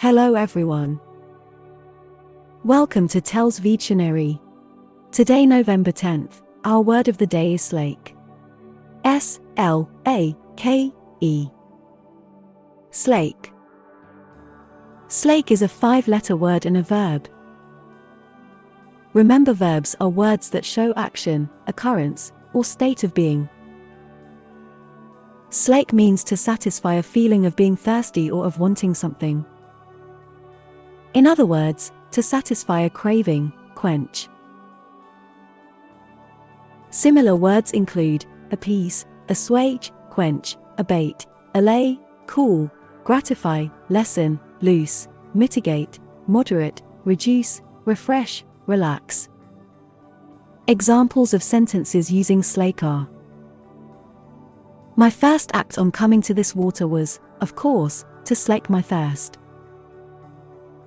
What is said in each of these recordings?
Hello everyone. Welcome to TELLS Videtionary. Today, November 10th, our word of the day is slake. S-L-A-K-E. Slake. Slake is a 5-letter word and a verb. Remember, verbs are words that show action, occurrence, or state of being. Slake means to satisfy a feeling of being thirsty or of wanting something. In other words, to satisfy a craving, quench. Similar words include appease, assuage, quench, abate, allay, cool, gratify, lessen, loose, mitigate, moderate, reduce, refresh, relax. Examples of sentences using slake are: my first act on coming to this water was, of course, to slake my thirst.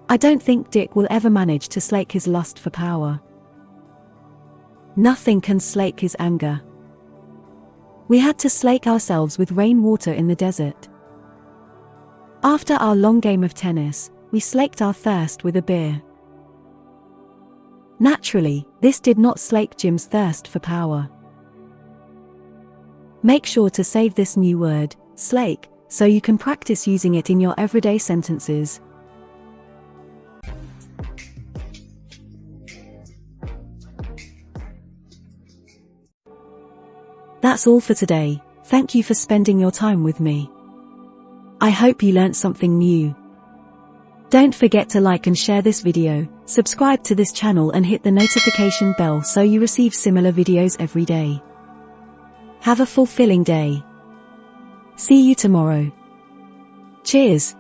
I don't think Dick will ever manage to slake his lust for power. Nothing can slake his anger. We had to slake ourselves with rainwater in the desert. After our long game of tennis, we slaked our thirst with a beer. Naturally, this did not slake Jim's thirst for power. Make sure to save this new word, slake, so you can practice using it in your everyday sentences. That's all for today. Thank you for spending your time with me. I hope you learnt something new. Don't forget to like and share this video, subscribe to this channel and hit the notification bell so you receive similar videos every day. Have a fulfilling day. See you tomorrow. Cheers.